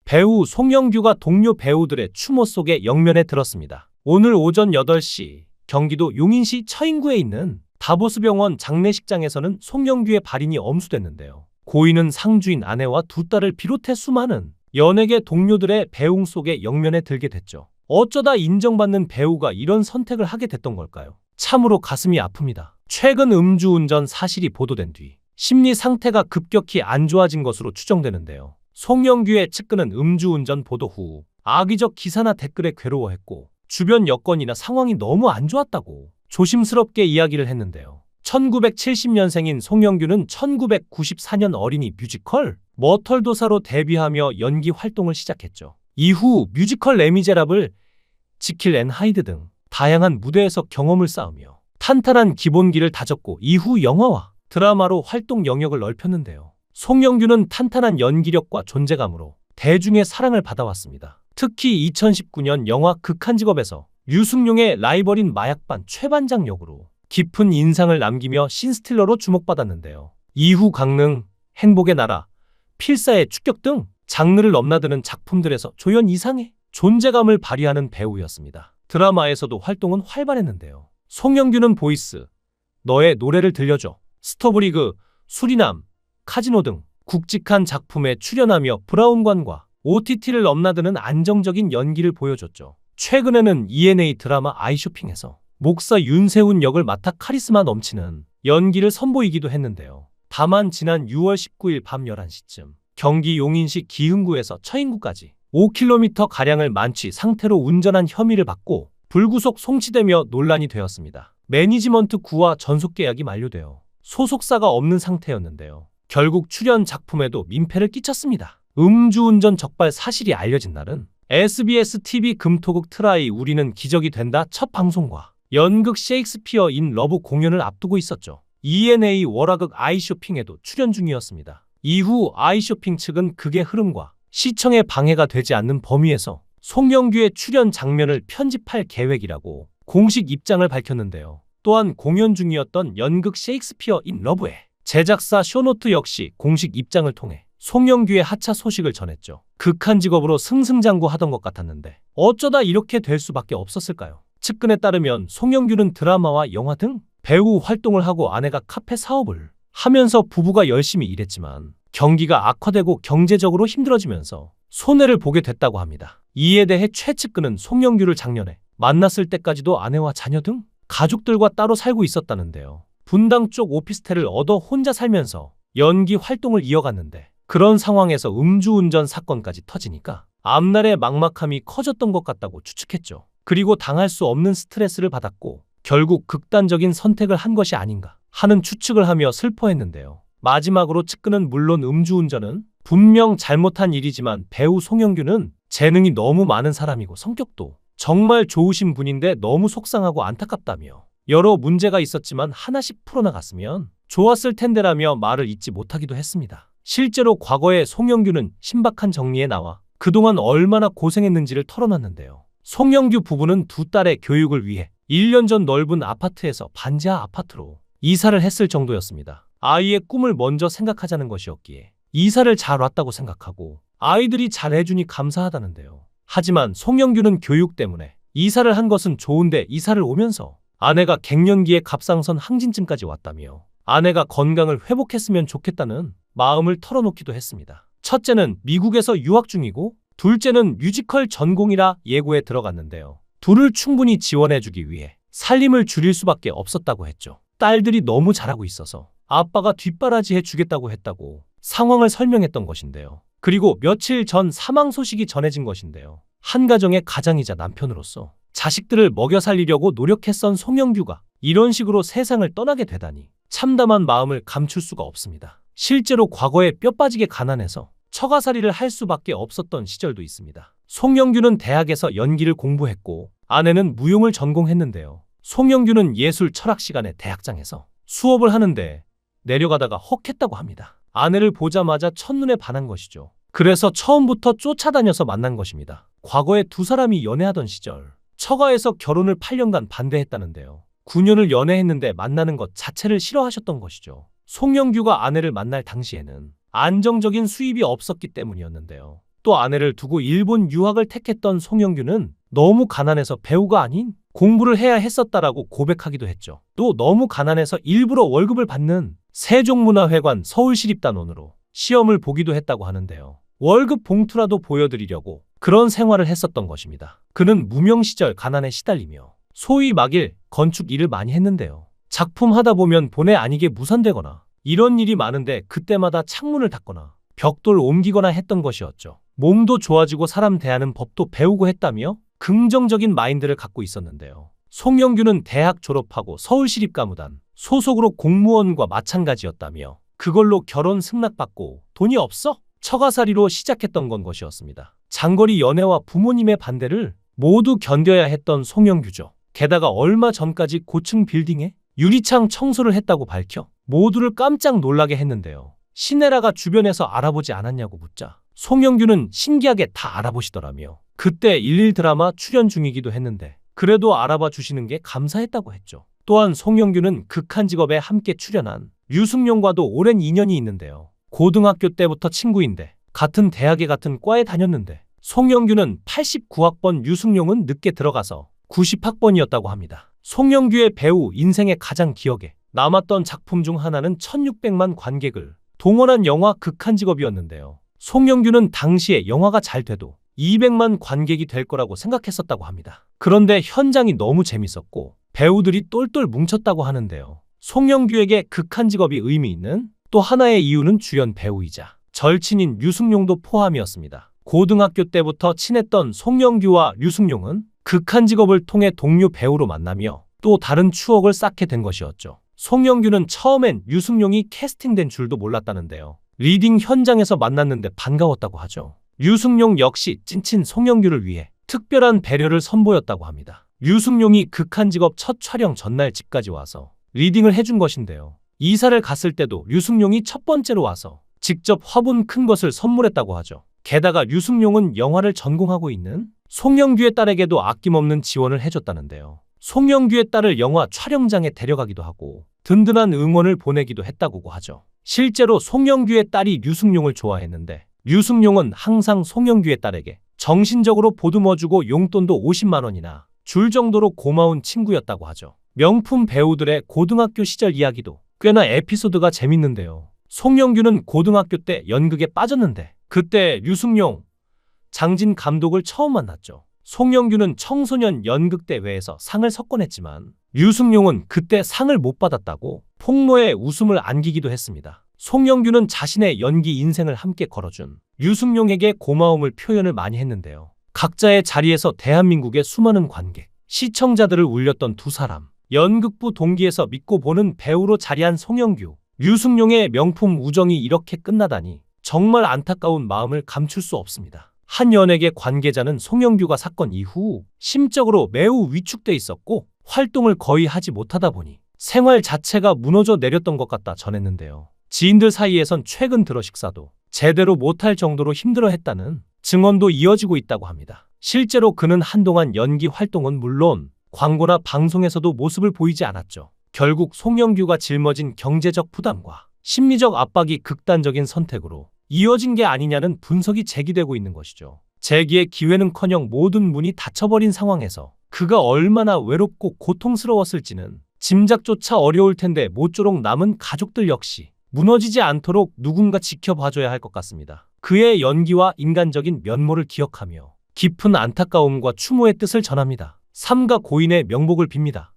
배우 송영규가 동료 배우들의 추모 속에 영면에 들었습니다. 오늘 오전 8시 경기도 용인시 처인구에 있는 다보스 병원 장례식장에서는 송영규의 발인이 엄수됐는데요. 고인은 상주인 아내와 두 딸을 비롯해 수많은 연예계 동료들의 배웅 속에 영면에 들게 됐죠. 어쩌다 인정받는 배우가 이런 선택을 하게 됐던 걸까요? 참으로 가슴이 아픕니다. 최근 음주운전 사실이 보도된 뒤 심리 상태가 급격히 안 좋아진 것으로 추정되는데요. 송영규의 측근은 음주운전 보도 후 악의적 기사나 댓글에 괴로워했고 주변 여건이나 상황이 너무 안 좋았다고 조심스럽게 이야기를 했는데요. 1970년생인 송영규는 1994년 어린이 뮤지컬 머털도사로 데뷔하며 연기 활동을 시작했죠. 이후 뮤지컬 레미제라블, 지킬 앤 하이드 등 다양한 무대에서 경험을 쌓으며 탄탄한 기본기를 다졌고 이후 영화와 드라마로 활동 영역을 넓혔는데요. 송영규는 탄탄한 연기력과 존재감으로 대중의 사랑을 받아왔습니다. 특히 2019년 영화 극한직업에서 류승룡의 라이벌인 마약반 최반장 역으로 깊은 인상을 남기며 신스틸러로 주목받았는데요. 이후 강릉, 행복의 나라, 필사의 축격 등 장르를 넘나드는 작품들에서 조연 이상의 존재감을 발휘하는 배우였습니다. 드라마에서도 활동은 활발했는데요. 송영규는 보이스, 너의 노래를 들려줘, 스토브리그, 수리남, 카지노 등 굵직한 작품에 출연하며 브라운관과 OTT를 넘나드는 안정적인 연기를 보여줬죠. 최근에는 ENA 드라마 아이쇼핑에서 목사 윤세훈 역을 맡아 카리스마 넘치는 연기를 선보이기도 했는데요. 다만 지난 6월 19일 밤 11시쯤 경기 용인시 기흥구에서 처인구까지 5km가량을 만취 상태로 운전한 혐의를 받고 불구속 송치되며 논란이 되었습니다. 매니지먼트 구와 전속 계약이 만료되어 소속사가 없는 상태였는데요. 결국 출연 작품에도 민폐를 끼쳤습니다. 음주운전 적발 사실이 알려진 날은 SBS TV 금토극 트라이 우리는 기적이 된다 첫 방송과 연극 셰익스피어 인 러브 공연을 앞두고 있었죠. ENA 월화극 아이쇼핑에도 출연 중이었습니다. 이후 아이쇼핑 측은 극의 흐름과 시청에 방해가 되지 않는 범위에서 송영규의 출연 장면을 편집할 계획이라고 공식 입장을 밝혔는데요. 또한 공연 중이었던 연극 셰익스피어 인 러브의 제작사 쇼노트 역시 공식 입장을 통해 송영규의 하차 소식을 전했죠. 극한 직업으로 승승장구하던 것 같았는데 어쩌다 이렇게 될 수밖에 없었을까요? 측근에 따르면 송영규는 드라마와 영화 등 배우 활동을 하고 아내가 카페 사업을 하면서 부부가 열심히 일했지만 경기가 악화되고 경제적으로 힘들어지면서 손해를 보게 됐다고 합니다. 이에 대해 최 측근은 송영규를 작년에 만났을 때까지도 아내와 자녀 등 가족들과 따로 살고 있었다는데요. 분당 쪽 오피스텔을 얻어 혼자 살면서 연기 활동을 이어갔는데 그런 상황에서 음주운전 사건까지 터지니까 앞날의 막막함이 커졌던 것 같다고 추측했죠. 그리고 당할 수 없는 스트레스를 받았고 결국 극단적인 선택을 한 것이 아닌가 하는 추측을 하며 슬퍼했는데요. 마지막으로 측근은 물론 음주운전은 분명 잘못한 일이지만 배우 송영규는 재능이 너무 많은 사람이고 성격도 정말 좋으신 분인데 너무 속상하고 안타깝다며 여러 문제가 있었지만 하나씩 풀어나갔으면 좋았을 텐데라며 말을 잊지 못하기도 했습니다. 실제로 과거에 송영규는 신박한 정리에 나와 그동안 얼마나 고생했는지를 털어놨는데요. 송영규 부부는 두 딸의 교육을 위해 1년 전 넓은 아파트에서 반지하 아파트로 이사를 했을 정도였습니다. 아이의 꿈을 먼저 생각하자는 것이었기에 이사를 잘 왔다고 생각하고 아이들이 잘 해주니 감사하다는데요. 하지만 송영규는 교육 때문에 이사를 한 것은 좋은데 이사를 오면서 아내가 갱년기에 갑상선 항진증까지 왔다며 아내가 건강을 회복했으면 좋겠다는 마음을 털어놓기도 했습니다. 첫째는 미국에서 유학 중이고 둘째는 뮤지컬 전공이라 예고에 들어갔는데요. 둘을 충분히 지원해주기 위해 살림을 줄일 수밖에 없었다고 했죠. 딸들이 너무 잘하고 있어서 아빠가 뒷바라지 해주겠다고 했다고 상황을 설명했던 것인데요. 그리고 며칠 전 사망 소식이 전해진 것인데요. 한 가정의 가장이자 남편으로서 자식들을 먹여 살리려고 노력했던 송영규가 이런 식으로 세상을 떠나게 되다니 참담한 마음을 감출 수가 없습니다. 실제로 과거에 뼈 빠지게 가난해서 처가살이를 할 수밖에 없었던 시절도 있습니다. 송영규는 대학에서 연기를 공부했고 아내는 무용을 전공했는데요. 송영규는 예술 철학 시간에 대학장에서 수업을 하는데 내려가다가 헉했다고 합니다. 아내를 보자마자 첫눈에 반한 것이죠. 그래서 처음부터 쫓아다녀서 만난 것입니다. 과거에 두 사람이 연애하던 시절 처가에서 결혼을 8년간 반대했다는데요. 9년을 연애했는데 만나는 것 자체를 싫어하셨던 것이죠. 송영규가 아내를 만날 당시에는 안정적인 수입이 없었기 때문이었는데요. 또 아내를 두고 일본 유학을 택했던 송영규는 너무 가난해서 배우가 아닌 공부를 해야 했었다라고 고백하기도 했죠. 또 너무 가난해서 일부러 월급을 받는 세종문화회관 서울시립단원으로 시험을 보기도 했다고 하는데요. 월급 봉투라도 보여드리려고 그런 생활을 했었던 것입니다. 그는 무명 시절 가난에 시달리며 소위 막일 건축 일을 많이 했는데요. 작품 하다 보면 본의 아니게 무산되거나 이런 일이 많은데 그때마다 창문을 닫거나 벽돌 옮기거나 했던 것이었죠. 몸도 좋아지고 사람 대하는 법도 배우고 했다며 긍정적인 마인드를 갖고 있었는데요. 송영규는 대학 졸업하고 서울시립가무단 소속으로 공무원과 마찬가지였다며 그걸로 결혼 승낙받고 돈이 없어? 처가살이로 시작했던 건 것이었습니다. 장거리 연애와 부모님의 반대를 모두 견뎌야 했던 송영규죠. 게다가 얼마 전까지 고층 빌딩에 유리창 청소를 했다고 밝혀 모두를 깜짝 놀라게 했는데요. 신혜라가 주변에서 알아보지 않았냐고 묻자 송영규는 신기하게 다 알아보시더라며 그때 11 드라마 출연 중이기도 했는데 그래도 알아봐 주시는 게 감사했다고 했죠. 또한 송영규는 극한 직업에 함께 출연한 류승룡과도 오랜 인연이 있는데요. 고등학교 때부터 친구인데 같은 대학에 같은 과에 다녔는데 송영규는 89학번, 류승룡은 늦게 들어가서 90학번이었다고 합니다. 송영규의 배우 인생의 가장 기억에 남았던 작품 중 하나는 1600만 관객을 동원한 영화 극한 직업이었는데요. 송영규는 당시에 영화가 잘 돼도 200만 관객이 될 거라고 생각했었다고 합니다. 그런데 현장이 너무 재밌었고 배우들이 똘똘 뭉쳤다고 하는데요. 송영규에게 극한 직업이 의미 있는 또 하나의 이유는 주연 배우이자 절친인 류승룡도 포함이었습니다. 고등학교 때부터 친했던 송영규와 류승룡은 극한 직업을 통해 동료 배우로 만나며 또 다른 추억을 쌓게 된 것이었죠. 송영규는 처음엔 류승룡이 캐스팅된 줄도 몰랐다는데요. 리딩 현장에서 만났는데 반가웠다고 하죠. 류승룡 역시 찐친 송영규를 위해 특별한 배려를 선보였다고 합니다. 류승룡이 극한 직업 첫 촬영 전날 집까지 와서 리딩을 해준 것인데요. 이사를 갔을 때도 류승룡이 첫 번째로 와서 직접 화분 큰 것을 선물했다고 하죠. 게다가 류승룡은 영화를 전공하고 있는 송영규의 딸에게도 아낌없는 지원을 해줬다는데요. 송영규의 딸을 영화 촬영장에 데려가기도 하고 든든한 응원을 보내기도 했다고 하죠. 실제로 송영규의 딸이 류승룡을 좋아했는데 류승룡은 항상 송영규의 딸에게 정신적으로 보듬어주고 용돈도 50만 원이나 줄 정도로 고마운 친구였다고 하죠. 명품 배우들의 고등학교 시절 이야기도 꽤나 에피소드가 재밌는데요. 송영규는 고등학교 때 연극에 빠졌는데 그때 류승룡, 장진 감독을 처음 만났죠. 송영규는 청소년 연극대회에서 상을 석권했지만 류승룡은 그때 상을 못 받았다고 폭로에 웃음을 안기기도 했습니다. 송영규는 자신의 연기 인생을 함께 걸어준 류승룡에게 고마움을 표현을 많이 했는데요. 각자의 자리에서 대한민국의 수많은 관객, 시청자들을 울렸던 두 사람, 연극부 동기에서 믿고 보는 배우로 자리한 송영규, 류승룡의 명품 우정이 이렇게 끝나다니 정말 안타까운 마음을 감출 수 없습니다. 한 연예계 관계자는 송영규가 사건 이후 심적으로 매우 위축돼 있었고 활동을 거의 하지 못하다 보니 생활 자체가 무너져 내렸던 것 같다 전했는데요. 지인들 사이에선 최근 들어 식사도 제대로 못할 정도로 힘들어했다는 증언도 이어지고 있다고 합니다. 실제로 그는 한동안 연기 활동은 물론 광고나 방송에서도 모습을 보이지 않았죠. 결국 송영규가 짊어진 경제적 부담과 심리적 압박이 극단적인 선택으로 이어진 게 아니냐는 분석이 제기되고 있는 것이죠. 재기의 기회는커녕 모든 문이 닫혀버린 상황에서 그가 얼마나 외롭고 고통스러웠을지는 짐작조차 어려울 텐데 모쪼록 남은 가족들 역시 무너지지 않도록 누군가 지켜봐줘야 할 것 같습니다. 그의 연기와 인간적인 면모를 기억하며 깊은 안타까움과 추모의 뜻을 전합니다. 삼가 고인의 명복을 빕니다.